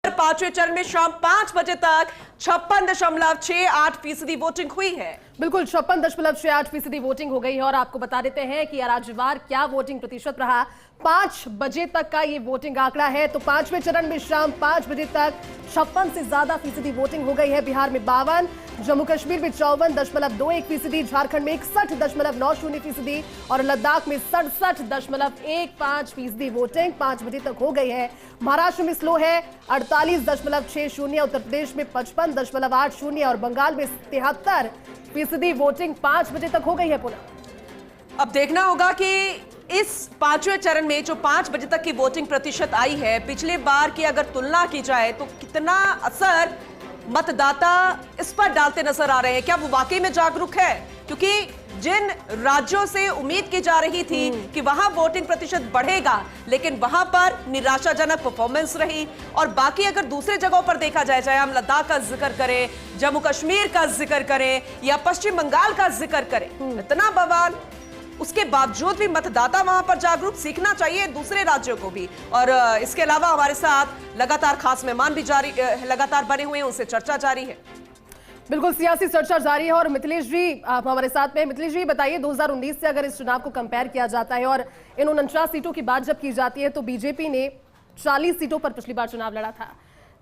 पांचवें चरण में शाम 5 बजे तक 56.68% वोटिंग हुई है। बिल्कुल 56.68% वोटिंग हो गई है। और आपको बता देते हैं कि राज्यवार क्या वोटिंग प्रतिशत रहा। 5 बजे तक का ये वोटिंग आंकड़ा है। तो पांचवें चरण में शाम 5 बजे तक 56 से ज्यादा फीसदी वोटिंग हो गई है। बिहार में 52, जम्मू कश्मीर में 54.21%, झारखंड में 61.90% और लद्दाख में 67.15% वोटिंग 5 बजे तक हो गई है। महाराष्ट्र में स्लो है 48.60, उत्तर प्रदेश में 55.80 और बंगाल में 73% वोटिंग 5 बजे तक हो गई है। पुनः अब देखना होगा कि इस पांचवें चरण में जो 5 बजे तक की वोटिंग प्रतिशत आई है, पिछले बार की अगर तुलना की जाए तो कितना असर मतदाता इस पर डालते नजर आ रहे हैं। क्या वो वाकई में जागरूक है? क्योंकि जिन राज्यों से उम्मीद की जा रही थी कि वहां वोटिंग प्रतिशत बढ़ेगा, लेकिन वहां पर निराशाजनक परफॉर्मेंस रही। और बाकी अगर दूसरे जगहों पर देखा जाए, चाहे हम लद्दाख का जिक्र करें, जम्मू कश्मीर का जिक्र करें या पश्चिम बंगाल का जिक्र करें, इतना बवाल, उसके बावजूद भी मतदाता वहां पर जागरूक। सीखना चाहिए दूसरे राज्यों को भी। और इसके अलावा हमारे साथ लगातार खास मेहमान भी लगातार बने हुए हैं, उनसे चर्चा जारी है। बिल्कुल सियासी चर्चा जारी है। और मिथिलेश जी आप हमारे साथ में। मिथिलेश जी बताइए, 2019 से अगर इस चुनाव को कंपेयर किया जाता है और इन 49 सीटों की बात जब की जाती है तो बीजेपी ने 40 सीटों पर पिछली बार चुनाव लड़ा था,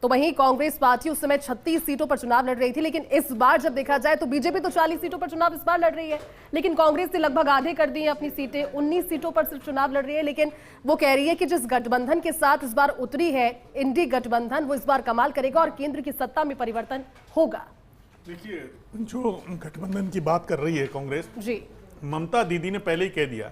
तो वहीं कांग्रेस पार्टी उस समय 36 सीटों पर चुनाव लड़ रही थी। लेकिन इस बार जब देखा जाए तो बीजेपी तो 40 सीटों पर चुनाव इस बार लड़ रही है, लेकिन कांग्रेस ने लगभग आधे कर दी है अपनी सीटें, 19 सीटों पर सिर्फ चुनाव लड़ रही है। लेकिन वो कह रही है कि जिस गठबंधन के साथ इस बार उतरी है इंडी गठबंधन, वो इस बार कमाल करेगा और केंद्र की सत्ता में परिवर्तन होगा। देखिए, जो गठबंधन की बात कर रही है कांग्रेस जी, ममता दीदी ने पहले ही कह दिया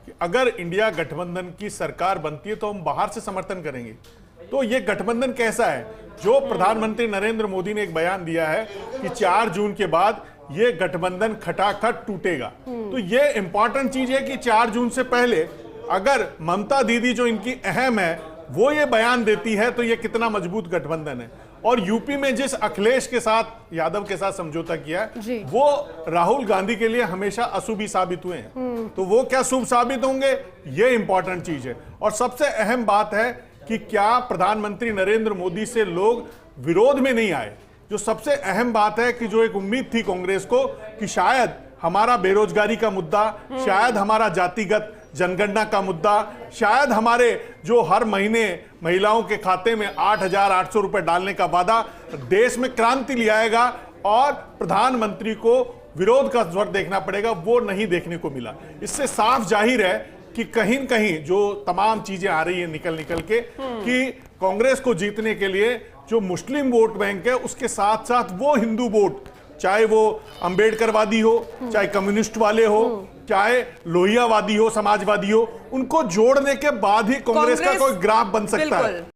कि अगर इंडिया गठबंधन की सरकार बनती है तो हम बाहर से समर्थन करेंगे। तो ये गठबंधन कैसा है? जो प्रधानमंत्री नरेंद्र मोदी ने एक बयान दिया है कि 4 जून के बाद ये गठबंधन खटाखट टूटेगा। तो ये इंपॉर्टेंट चीज है कि 4 जून से पहले अगर ममता दीदी जो इनकी अहम है वो ये बयान देती है तो ये कितना मजबूत गठबंधन है। और यूपी में जिस अखिलेश के साथ, यादव के साथ समझौता किया है, वो राहुल गांधी के लिए हमेशा अशुभ साबित हुए हैं। तो वो क्या शुभ साबित होंगे, ये इंपॉर्टेंट चीज है। और सबसे अहम बात है कि क्या प्रधानमंत्री नरेंद्र मोदी से लोग विरोध में नहीं आए। जो सबसे अहम बात है कि जो एक उम्मीद थी कांग्रेस को कि शायद हमारा बेरोजगारी का मुद्दा, शायद हमारा जातिगत जनगणना का मुद्दा, शायद हमारे जो हर महीने महिलाओं के खाते में 8,800 रुपए डालने का वादा देश में क्रांति ले आएगा और प्रधानमंत्री को विरोध का स्वर देखना पड़ेगा, वो नहीं देखने को मिला। इससे साफ जाहिर है कि कहीं न कहीं जो तमाम चीजें आ रही है निकल के कि कांग्रेस को जीतने के लिए जो मुस्लिम वोट बैंक है उसके साथ साथ वो हिंदू वोट, चाहे वो अंबेडकरवादी हो, चाहे कम्युनिस्ट वाले हो, चाहे लोहियावादी हो, समाजवादी हो, उनको जोड़ने के बाद ही कांग्रेस का कोई ग्राफ बन सकता है।